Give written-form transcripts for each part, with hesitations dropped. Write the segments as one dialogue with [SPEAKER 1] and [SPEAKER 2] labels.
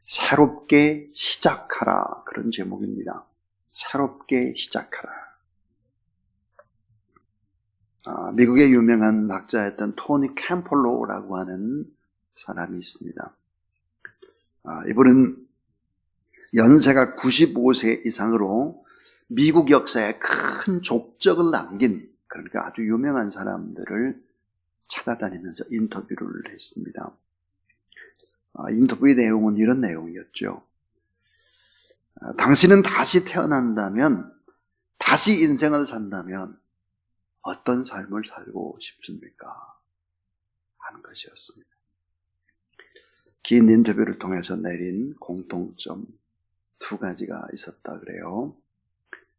[SPEAKER 1] 새롭게 시작하라, 그런 제목입니다. 새롭게 시작하라. 미국의 유명한 학자였던 토니 캠폴로라고 하는 사람이 있습니다. 이분은 연세가 95세 이상으로 미국 역사에 큰 족적을 남긴, 그러니까 아주 유명한 사람들을 찾아다니면서 인터뷰를 했습니다. 인터뷰의 내용은 이런 내용이었죠. 당신은 다시 태어난다면, 다시 인생을 산다면 어떤 삶을 살고 싶습니까? 하는 것이었습니다. 긴 인터뷰를 통해서 내린 공통점 두 가지가 있었다 그래요.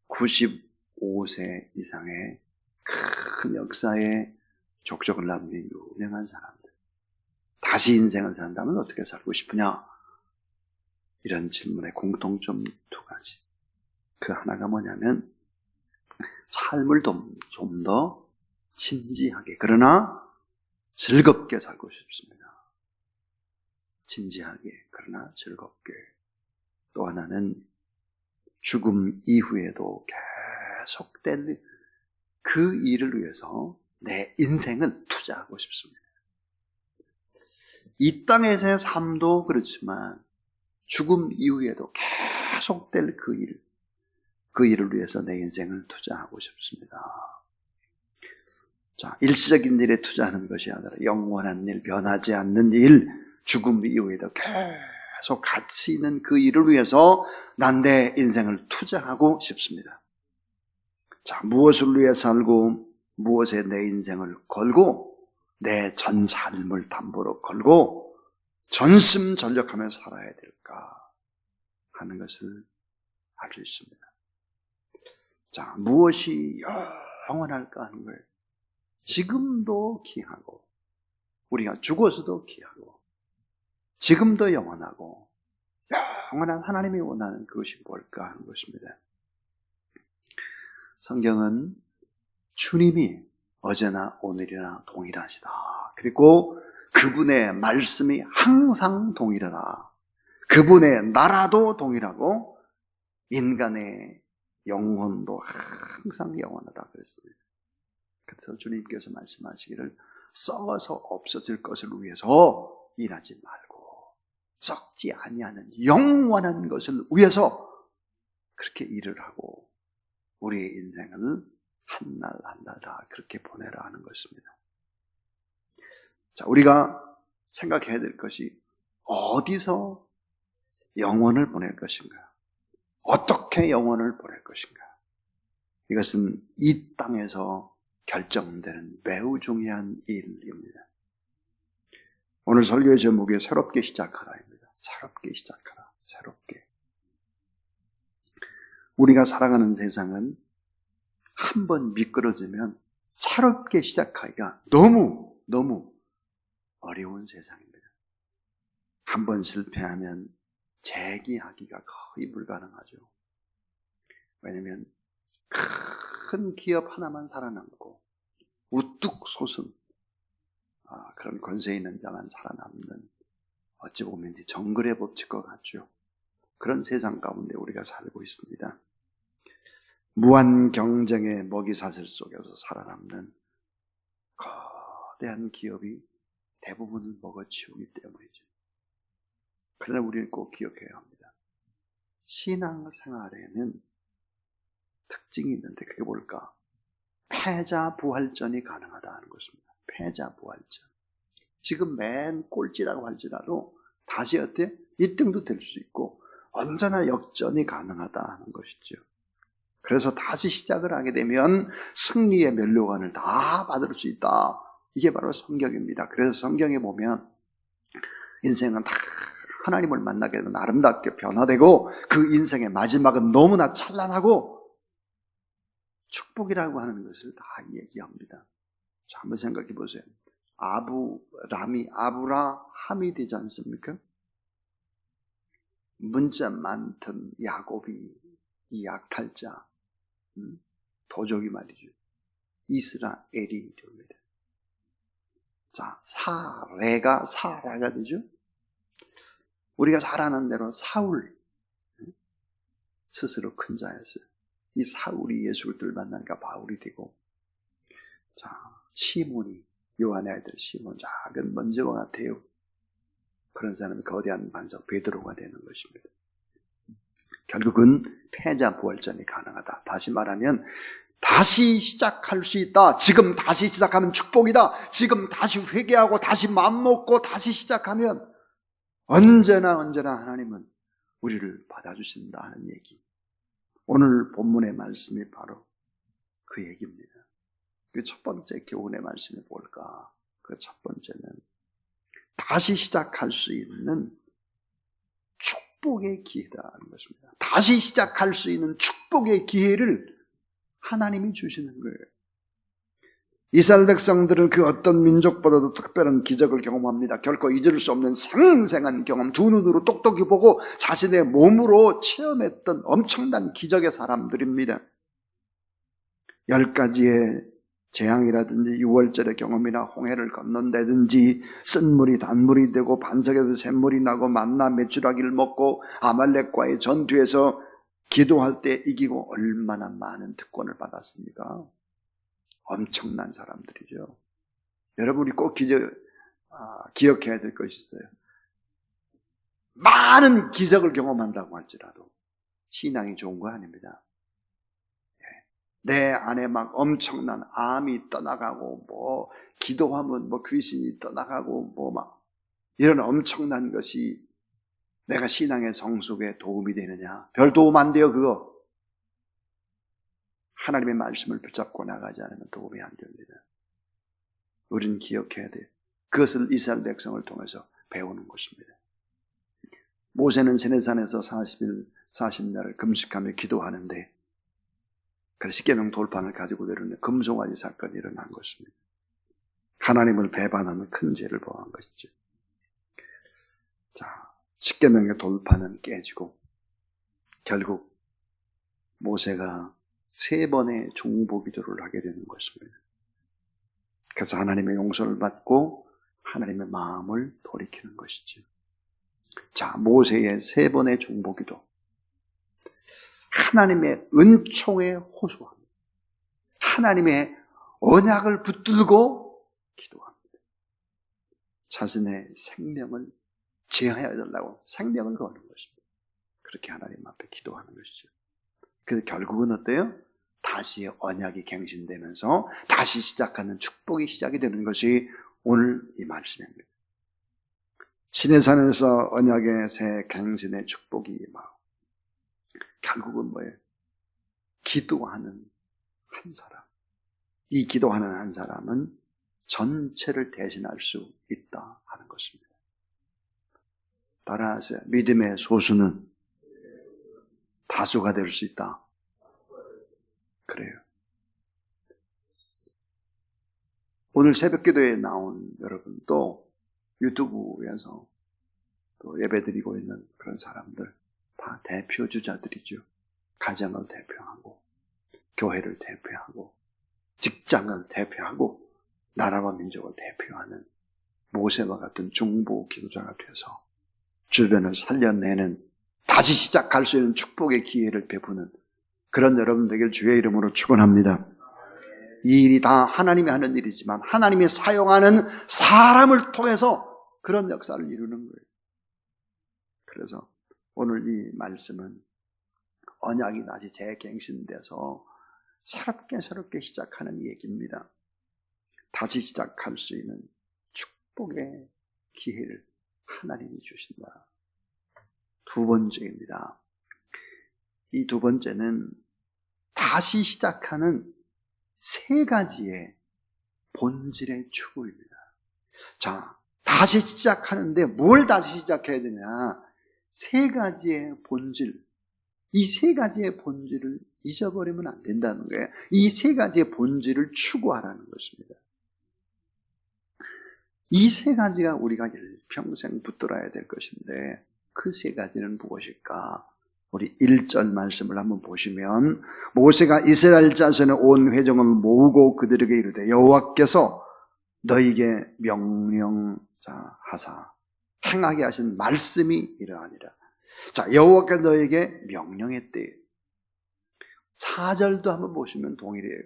[SPEAKER 1] 95세 이상의 큰 역사에 족적을 남긴 유명한 사람들. 다시 인생을 산다면 어떻게 살고 싶으냐? 이런 질문의 공통점 두 가지. 그 하나가 뭐냐면 삶을 좀 더 진지하게, 그러나 즐겁게 살고 싶습니다. 진지하게, 그러나 즐겁게. 또 하나는 죽음 이후에도 계속된 그 일을 위해서 내 인생을 투자하고 싶습니다. 이 땅에서의 삶도 그렇지만 죽음 이후에도 계속될 그 일을 위해서 내 인생을 투자하고 싶습니다. 자, 일시적인 일에 투자하는 것이 아니라 영원한 일, 변하지 않는 일, 죽음 이후에도 계속 가치 있는 그 일을 위해서 난 내 인생을 투자하고 싶습니다. 자, 무엇을 위해 살고 무엇에 내 인생을 걸고 내 전 삶을 담보로 걸고 전심전력하며 살아야 될까 하는 것을 알 수 있습니다. 자, 무엇이 영원할까 하는 걸 지금도 귀하고 우리가 죽어서도 귀하고 지금도 영원하고 영원한 하나님이 원하는 그것이 뭘까 하는 것입니다. 성경은 주님이 어제나 오늘이나 동일하시다. 그리고 그분의 말씀이 항상 동일하다. 그분의 나라도 동일하고 인간의 영혼도 항상 영원하다 그랬습니다. 그래서 주님께서 말씀하시기를 썩어서 없어질 것을 위해서 일하지 말고 썩지 아니하는 영원한 것을 위해서 그렇게 일을 하고 우리의 인생을 한 날 한 날 다 그렇게 보내라 하는 것입니다. 자, 우리가 생각해야 될 것이 어디서 영혼을 보낼 것인가? 어떻게 영혼을 보낼 것인가? 이것은 이 땅에서 결정되는 매우 중요한 일입니다. 오늘 설교의 제목이 새롭게 시작하라입니다. 새롭게 시작하라. 새롭게. 우리가 살아가는 세상은 한번 미끄러지면 새롭게 시작하기가 너무 어려운 세상입니다. 한번 실패하면 재기하기가 거의 불가능하죠. 왜냐하면 큰 기업 하나만 살아남고 우뚝 솟은 그런 권세 있는 자만 살아남는, 어찌 보면 정글의 법칙과 같죠. 그런 세상 가운데 우리가 살고 있습니다. 무한 경쟁의 먹이사슬 속에서 살아남는 거대한 기업이 대부분을 먹어치우기 때문이죠. 그러나 우리는 꼭 기억해야 합니다. 신앙생활에는 특징이 있는데 그게 뭘까? 패자부활전이 가능하다는 것입니다. 패자부활전. 지금 맨 꼴찌라고 할지라도 다시 어때? 1등도 될 수 있고 언제나 역전이 가능하다는 것이죠. 그래서 다시 시작을 하게 되면 승리의 면류관을 다 받을 수 있다. 이게 바로 성경입니다. 그래서 성경에 보면 인생은 다 하나님을 만나게 되면 아름답게 변화되고 그 인생의 마지막은 너무나 찬란하고 축복이라고 하는 것을 다 얘기합니다. 자, 한번 생각해 보세요. 아브라함이 되지 않습니까? 문자 많던 야곱이 이 약탈자, 도적이 말이죠. 이스라엘이 됩니다. 자, 사라가 되죠. 우리가 잘 아는 대로 사울 스스로 큰 자였어요. 이 사울이 예수 그리스도를 만나니까 바울이 되고, 자, 시몬이, 요한의 아들 시몬, 작은 먼지와 같아요. 그런 사람이 거대한 반석 베드로가 되는 것입니다. 결국은 패자 부활전이 가능하다. 다시 말하면 다시 시작할 수 있다. 지금 다시 시작하면 축복이다. 지금 다시 회개하고 다시 마음먹고 다시 시작하면 언제나 하나님은 우리를 받아주신다 하는 얘기. 오늘 본문의 말씀이 바로 그 얘기입니다. 그 첫 번째 교훈의 말씀이 뭘까? 그 첫 번째는 다시 시작할 수 있는 축복의 기회다는 것입니다. 다시 시작할 수 있는 축복의 기회를 하나님이 주시는 거예요. 이스라엘 백성들은 그 어떤 민족보다도 특별한 기적을 경험합니다. 결코 잊을 수 없는 생생한 경험, 두 눈으로 똑똑히 보고 자신의 몸으로 체험했던 엄청난 기적의 사람들입니다. 10가지의 재앙이라든지 유월절의 경험이나 홍해를 건넌다든지 쓴 물이 단물이 되고 반석에서 샘물이 나고 만나 메추라기를 먹고 아말렉과의 전투에서 기도할 때 이기고 얼마나 많은 특권을 받았습니까? 엄청난 사람들이죠. 여러분이 꼭 기억해야 될 것이 있어요. 많은 기적을 경험한다고 할지라도 신앙이 좋은 거 아닙니다. 내 안에 막 엄청난 암이 떠나가고 기도하면 귀신이 떠나가고 막 이런 엄청난 것이 내가 신앙의 성숙에 도움이 되느냐? 별 도움 안 돼요, 그거. 하나님의 말씀을 붙잡고 나가지 않으면 도움이 안 됩니다. 우리는 기억해야 돼요. 그것을 이스라엘 백성을 통해서 배우는 것입니다. 모세는 시내산에서 40일, 40날을 금식하며 기도하는데 그 십계명 돌판을 가지고 내려오는 금송아지 사건이 일어난 것입니다. 하나님을 배반하는 큰 죄를 범한 것이죠. 자, 십계명의 돌판은 깨지고 결국 모세가 3번의 중보기도를 하게 되는 것입니다. 그래서 하나님의 용서를 받고 하나님의 마음을 돌이키는 것이죠. 자, 모세의 3번의 중보기도, 하나님의 은총에 호소합니다. 하나님의 언약을 붙들고 기도합니다. 자신의 생명을 제하여 달라고 생명을 거는 것입니다. 그렇게 하나님 앞에 기도하는 것이죠. 그래서 결국은 어때요? 다시 언약이 갱신되면서 다시 시작하는 축복이 시작이 되는 것이 오늘 이 말씀입니다. 시내산에서 언약의 새 갱신의 축복이 결국은 뭐예요? 기도하는 한 사람. 이 기도하는 한 사람은 전체를 대신할 수 있다 하는 것입니다. 따라하세요. 믿음의 소수는 다수가 될 수 있다. 그래요. 오늘 새벽 기도에 나온 여러분도 유튜브에서 또 예배드리고 있는 그런 사람들 다 대표주자들이죠. 가정을 대표하고 교회를 대표하고 직장을 대표하고 나라와 민족을 대표하는 모세와 같은 중보 기도자가 돼서 주변을 살려내는, 다시 시작할 수 있는 축복의 기회를 베푸는 그런 여러분 되길 주의 이름으로 축원합니다. 이 일이 다 하나님이 하는 일이지만 하나님이 사용하는 사람을 통해서 그런 역사를 이루는 거예요. 그래서 오늘 이 말씀은 언약이 다시 재갱신돼서 새롭게 시작하는 얘기입니다. 다시 시작할 수 있는 축복의 기회를 하나님이 주신다. 두 번째입니다. 이 두 번째는 다시 시작하는 3가지의 본질의 추구입니다. 자, 다시 시작하는데 뭘 다시 시작해야 되냐? 3가지의 본질. 이 3가지의 본질을 잊어버리면 안 된다는 거예요. 이 3가지의 본질을 추구하라는 것입니다. 이 3가지가 우리가 일평생 붙들어야 될 것인데 그 3가지는 무엇일까? 우리 1절 말씀을 한번 보시면 모세가 이스라엘 자손의 온 회중을 모으고 그들에게 이르되 여호와께서 너희에게 명령하사 행하게 하신 말씀이 이러하니라. 자, 여호와께서 너에게 명령했대. 4절도 한번 보시면 동일해요.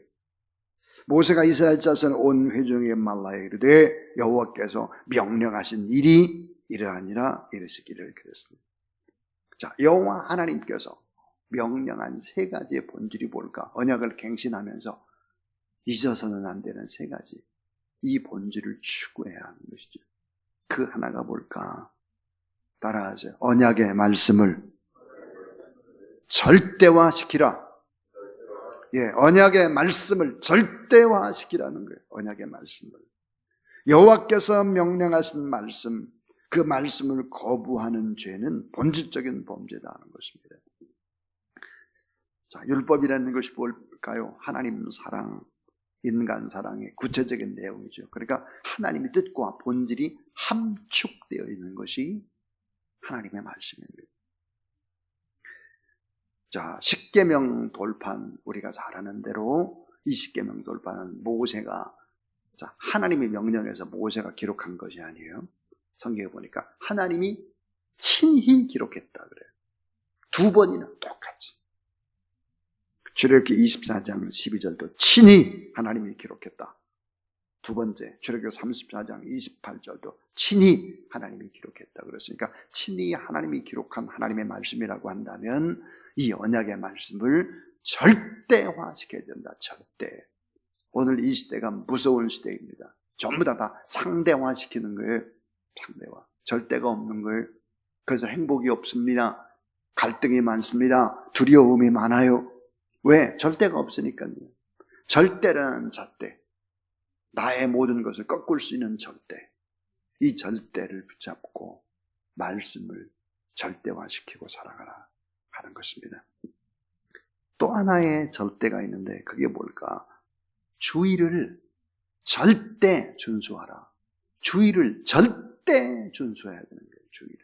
[SPEAKER 1] 모세가 이스라엘 자손 온 회중에게 말하여 이르되 여호와께서 명령하신 일이 이러하니라 이르시기를 그랬습니다. 자, 여호와 하나님께서 명령한 세 가지의 본질이 뭘까? 언약을 갱신하면서 잊어서는 안 되는 세 가지. 이 본질을 추구해야 하는 것이죠. 그 하나가 뭘까? 따라하세요. 언약의 말씀을 절대화시키라. 예, 언약의 말씀을 절대화시키라는 거예요. 언약의 말씀을. 여호와께서 명령하신 말씀, 그 말씀을 거부하는 죄는 본질적인 범죄다 하는 것입니다. 자, 율법이라는 것이 뭘까요? 하나님 사랑, 인간 사랑의 구체적인 내용이죠. 그러니까 하나님의 뜻과 본질이 함축되어 있는 것이 하나님의 말씀입니다. 자, 십계명 돌판, 우리가 잘 아는 대로 이 십계명 돌판은 모세가, 자, 하나님의 명령에서 모세가 기록한 것이 아니에요. 성경에 보니까 하나님이 친히 기록했다 그래요. 2번이나 똑같이. 출애굽기 24장 12절도 친히 하나님이 기록했다. 두 번째, 출애굽기 34장 28절도 친히 하나님이 기록했다 그랬으니까 친히 하나님이 기록한 하나님의 말씀이라고 한다면 이 언약의 말씀을 절대화시켜야 된다. 절대. 오늘 이 시대가 무서운 시대입니다. 전부 다 상대화시키는 거예요. 상대화. 절대가 없는 거예요. 그래서 행복이 없습니다. 갈등이 많습니다. 두려움이 많아요. 왜? 절대가 없으니까요. 절대라는 잣대. 나의 모든 것을 꺾을 수 있는 절대. 이 절대를 붙잡고 말씀을 절대화시키고 살아가라 하는 것입니다. 또 하나의 절대가 있는데 그게 뭘까? 주의를 절대 준수하라. 주의를 절대 준수해야 되는 거예요. 주의를.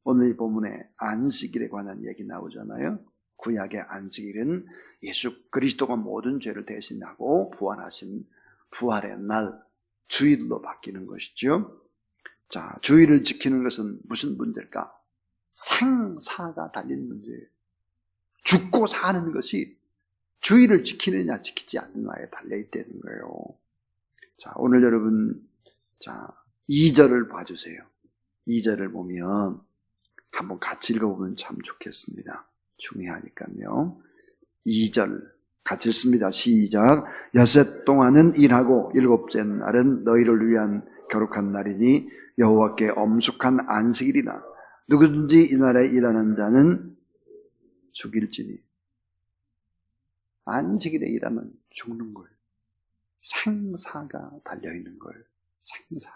[SPEAKER 1] 오늘 이 본문에 안식일에 관한 얘기 나오잖아요. 구약의 안식일은 예수 그리스도가 모든 죄를 대신하고 부활하신 부활의 날, 주일로 바뀌는 것이죠. 자, 주일을 지키는 것은 무슨 문제일까? 생사가 달린 문제예요. 죽고 사는 것이 주일을 지키느냐 지키지 않느냐에 달려있다는 거예요. 자, 오늘 여러분, 자, 2절을 봐주세요. 2절을 보면 한번 같이 읽어보면 참 좋겠습니다. 중요하니까요. 2절 같이 읽습니다. 시작. 여섯 동안은 일하고 일곱째 날은 너희를 위한 거룩한 날이니 여호와께 엄숙한 안식일이다. 누구든지 이날에 일하는 자는 죽일지니. 안식일에 일하면 죽는 거예요. 생사가 달려있는 거예요. 생사.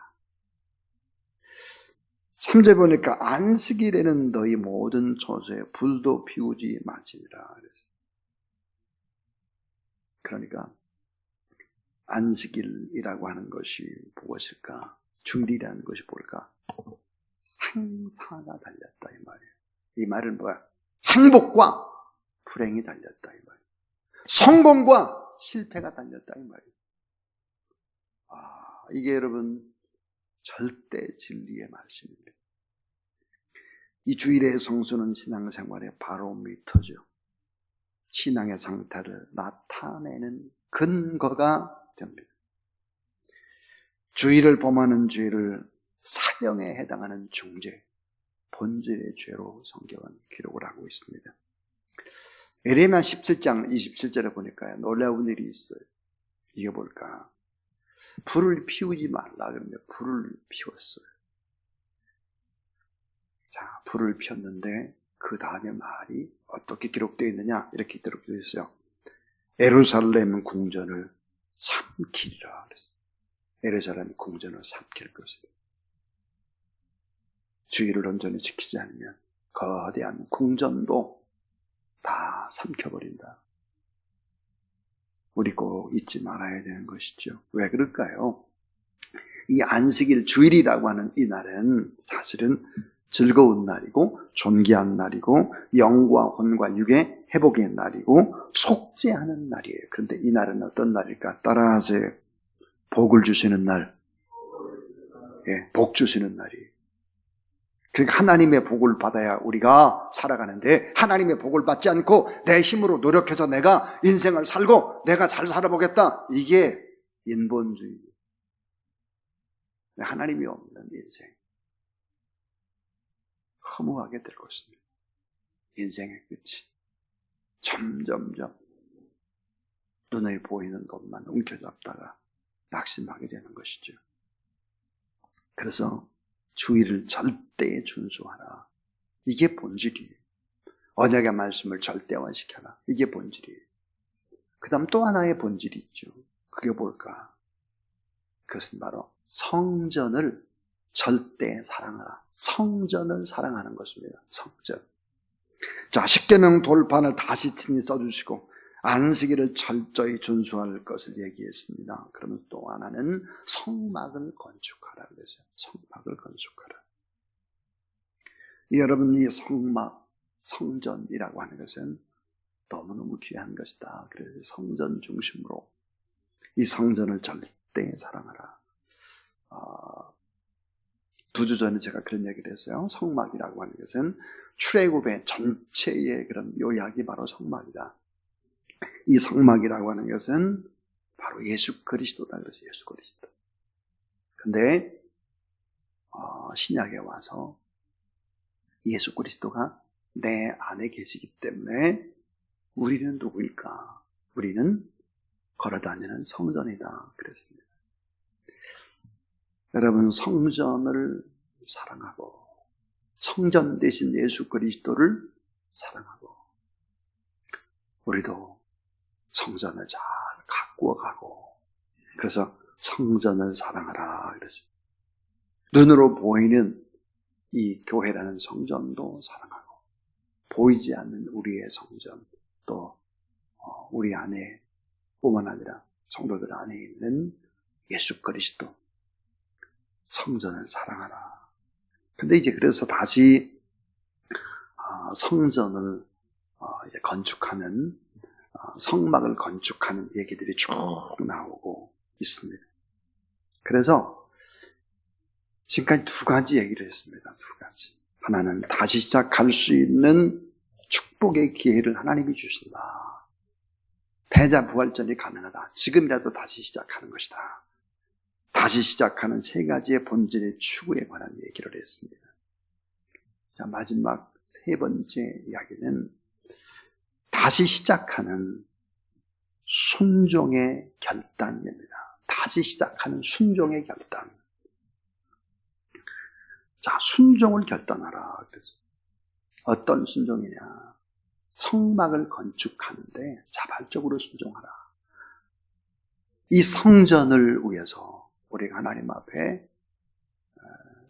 [SPEAKER 1] 3절 보니까 안식일에는 너희 모든 처소에 불도 피우지 마시니라. 그러니까 안식일이라고 하는 것이 무엇일까? 주일이라는 것이 뭘까? 생사가 달렸다 이 말이에요. 이 말은 뭐야? 행복과 불행이 달렸다 이 말이에요. 성공과 실패가 달렸다 이 말이에요. 이게 여러분 절대 진리의 말씀입니다. 이 주일의 성수는 신앙생활의 바로미터죠. 신앙의 상태를 나타내는 근거가 됩니다. 주일을 범하는 죄를 사형에 해당하는 중죄, 본질의 죄로 성경은 기록을 하고 있습니다. 에레미야 17장 27절에 보니까 놀라운 일이 있어요. 이게 뭘까? 불을 피우지 말라 그러면 불을 피웠어요. 자, 불을 피웠는데 그 다음에 말이 어떻게 기록되어 있느냐? 이렇게 기록되어 있어요. 예루살렘 궁전을 삼키리라 그랬어요. 예루살렘 궁전을 삼킬 것이다. 주의를 온전히 지키지 않으면 거대한 궁전도 다 삼켜버린다. 우리 꼭 잊지 말아야 되는 것이죠. 왜 그럴까요? 이 안식일 주일이라고 하는 이 날은 사실은 즐거운 날이고 존귀한 날이고 영과 혼과 육의 회복의 날이고 속죄하는 날이에요. 그런데 이 날은 어떤 날일까? 따라하세요. 복을 주시는 날. 예, 복 주시는 날이. 그러니까 하나님의 복을 받아야 우리가 살아가는데 하나님의 복을 받지 않고 내 힘으로 노력해서 내가 인생을 살고 내가 잘 살아보겠다. 이게 인본주의. 하나님이 없는 인생. 허무하게 될 것입니다. 인생의 끝이. 점점점 눈에 보이는 것만 움켜잡다가 낙심하게 되는 것이죠. 그래서 주의를 절대 준수하라. 이게 본질이에요. 언약의 말씀을 절대화시켜라. 이게 본질이에요. 그 다음 또 하나의 본질이 있죠. 그게 뭘까? 그것은 바로 성전을 절대 사랑하라. 성전을 사랑하는 것입니다. 성전. 자, 십계명 돌판을 다시 친히 써주시고 안식일을 철저히 준수할 것을 얘기했습니다. 그러면 또 하나는 성막을 건축하라 그랬어요. 성막을 건축하라. 여러분, 이 성막, 성전이라고 하는 것은 너무너무 귀한 것이다. 그래서 성전 중심으로 이 성전을 절대 사랑하라. 2주 전에 제가 그런 얘기를 했어요. 성막이라고 하는 것은 출애굽의 전체의 그런 요약이 바로 성막이다. 이 성막이라고 하는 것은 바로 예수 그리스도다. 그래서 예수 그리스도. 근데 신약에 와서 예수 그리스도가 내 안에 계시기 때문에 우리는 누구일까? 우리는 걸어다니는 성전이다. 그랬습니다. 여러분, 성전을 사랑하고 성전 대신 예수 그리스도를 사랑하고 우리도 성전을 잘 가꾸어가고 그래서 성전을 사랑하라 그랬어요. 눈으로 보이는 이 교회라는 성전도 사랑하고 보이지 않는 우리의 성전 또 우리 안에 뿐만 아니라 성도들 안에 있는 예수 그리스도 성전을 사랑하라. 근데 이제 그래서 다시 성전을 이제 건축하는 성막을 건축하는 얘기들이 쭉 나오고 있습니다. 그래서 지금까지 2가지 얘기를 했습니다. 2가지. 하나는 다시 시작할 수 있는 축복의 기회를 하나님이 주신다. 패자부활전이 가능하다. 지금이라도 다시 시작하는 것이다. 다시 시작하는 3가지의 본질의 추구에 관한 얘기를 했습니다. 자, 마지막 3번째 이야기는 다시 시작하는 순종의 결단입니다. 다시 시작하는 순종의 결단. 자, 순종을 결단하라. 그래서 어떤 순종이냐? 성막을 건축하는데 자발적으로 순종하라. 이 성전을 위해서 우리가 하나님 앞에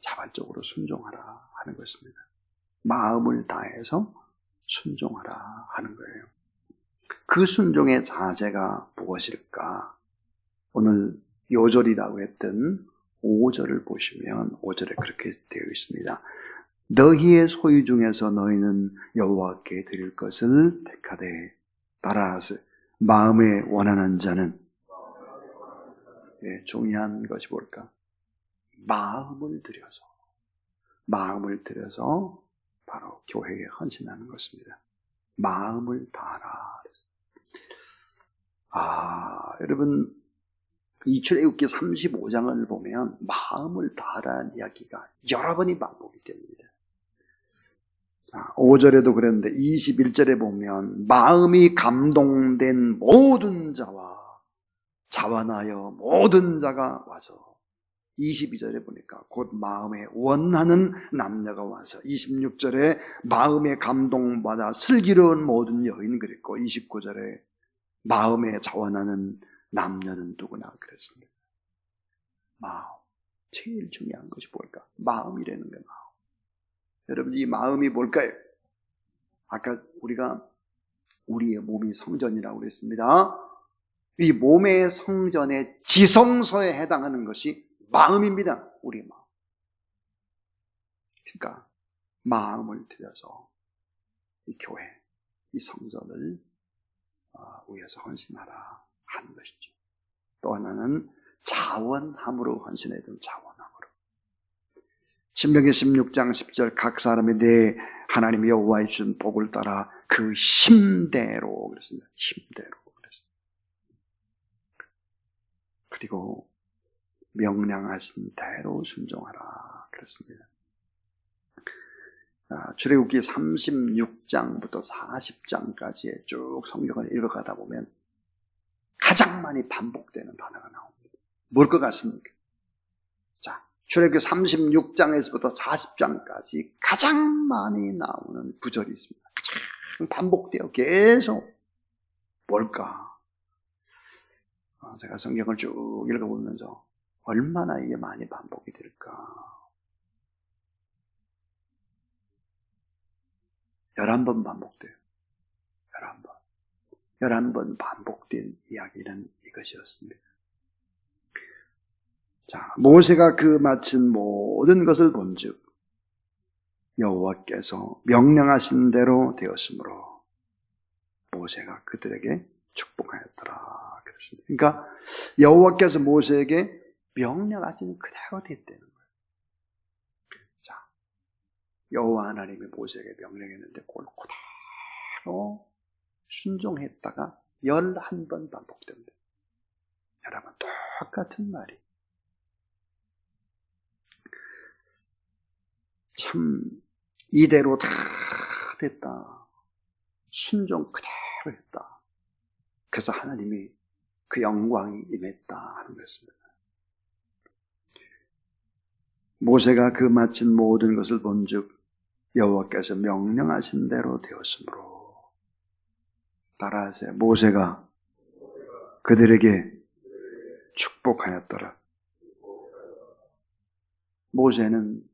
[SPEAKER 1] 자발적으로 순종하라 하는 것입니다. 마음을 다해서 순종하라 하는 거예요. 그 순종의 자세가 무엇일까? 오늘 요절이라고 했던 5절을 보시면 5절에 그렇게 되어 있습니다. 너희의 소유 중에서 너희는 여호와께 드릴 것을 택하되 따라서 마음에 원하는 자는 중요한 것이 뭘까? 마음을 들여서 바로 교회에 헌신하는 것입니다. 마음을 다하라. 여러분, 이 출애굽기 35장을 보면 마음을 다하라는 이야기가 여러 번이 반복이 됩니다. 5절에도 그랬는데 21절에 보면 마음이 감동된 모든 자와 자원하여 모든 자가 와서 22절에 보니까 곧 마음에 원하는 남녀가 와서 26절에 마음에 감동받아 슬기로운 모든 여인 그랬고 29절에 마음에 자원하는 남녀는 누구나 그랬습니다. 마음. 제일 중요한 것이 뭘까? 마음이라는 거예요. 마음. 여러분, 이 마음이 뭘까요? 아까 우리가 우리의 몸이 성전이라고 그랬습니다. 이 몸의 성전의 지성소에 해당하는 것이 마음입니다. 우리의 마음. 그러니까 마음을 들여서 이 교회, 이 성전을 위해서 헌신하라 하는 것이죠. 또 하나는 자원함으로 헌신해야 되는 자원함으로. 신명기 16장 10절 각 사람이 내 하나님 여호와의 준 복을 따라 그 힘대로 그랬습니다. 힘대로 그랬습니다. 그리고 명령하신 대로 순종하라 그랬습니다. 출애굽기 36장부터 40장까지의 쭉 성경을 읽어가다 보면 가장 많이 반복되는 단어가 나옵니다. 뭘 것 같습니까? 자, 출애굽기 36장에서부터 40장까지 가장 많이 나오는 구절이 있습니다. 가장 반복되어 계속 뭘까? 제가 성경을 쭉 읽어보면서 얼마나 이게 많이 반복이 될까? 11번 반복돼요. 11번. 11번 반복된 이야기는 이것이었습니다. 자, 모세가 그 마친 모든 것을 본즉 여호와께서 명령하신 대로 되었으므로 모세가 그들에게 축복하였더라 그랬습니다. 그러니까 여호와께서 모세에게 명령하신 그대로 됐다는 거예요. 자, 여호와 하나님이 모세에게 명령했는데 그걸 그대로 순종했다가 11번 반복됩니다. 여러분, 똑같은 말이 참 이대로 다 됐다. 순종 그대로 했다. 그래서 하나님이 그 영광이 임했다 하는 것입니다. 모세가 그 마친 모든 것을 본즉 여호와께서 명령하신 대로 되었으므로 따라하세요. 모세가 그들에게 축복하였더라. 모세는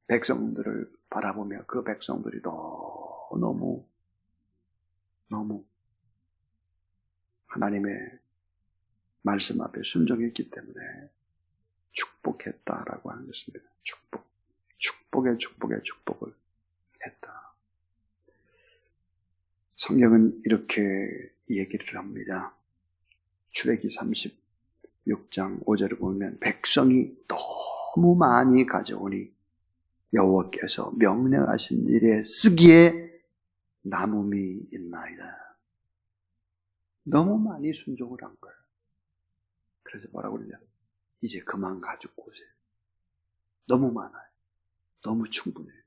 [SPEAKER 1] 백성들을 바라보며 그 백성들이 너무 하나님의 말씀 앞에 순종했기 때문에 축복했다라고 하는 것입니다. 축복의 축복을 했다. 성경은 이렇게 얘기를 합니다. 출애굽기 36장 5절을 보면 백성이 너무 많이 가져오니 여호와께서 명령하신 일에 쓰기에 남음이 있나이다. 너무 많이 순종을 한 거예요. 그래서 뭐라고 그러냐? 이제 그만 가지고 오세요. 너무 많아요. 너무 충분해요.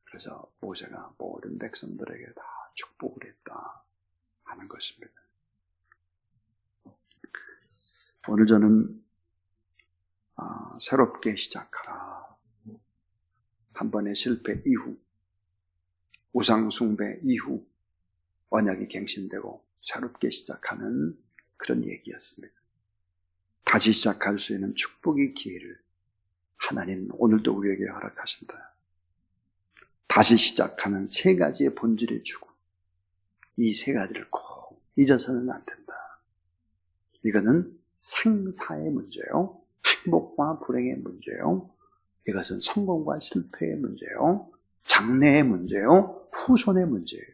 [SPEAKER 1] 그래서 모세가 모든 백성들에게 다 축복을 했다 하는 것입니다. 오늘 저는 새롭게 시작하라. 한 번의 실패 이후, 우상 숭배 이후 언약이 갱신되고 새롭게 시작하는 그런 얘기였습니다. 다시 시작할 수 있는 축복의 기회를 하나님 오늘도 우리에게 허락하신다. 다시 시작하는 세 가지의 본질을 주고 이 세 가지를 꼭 잊어서는 안 된다. 이거는 생사의 문제요. 행복과 불행의 문제요. 이것은 성공과 실패의 문제요. 장래의 문제요. 후손의 문제예요.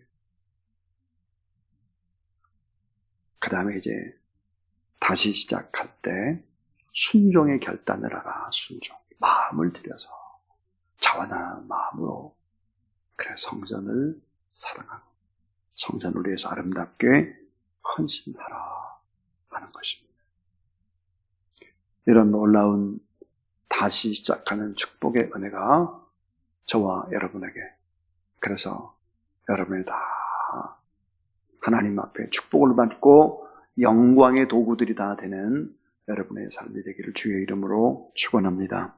[SPEAKER 1] 그 다음에 이제 다시 시작할 때 순종의 결단을 하라. 순종. 마음을 들여서 자원한 마음으로 그래 성전을 사랑하고 성전을 위해서 아름답게 헌신하라 하는 것입니다. 이런 놀라운 다시 시작하는 축복의 은혜가 저와 여러분에게, 그래서 여러분이 다 하나님 앞에 축복을 받고 영광의 도구들이 다 되는 여러분의 삶이 되기를 주의 이름으로 축원합니다.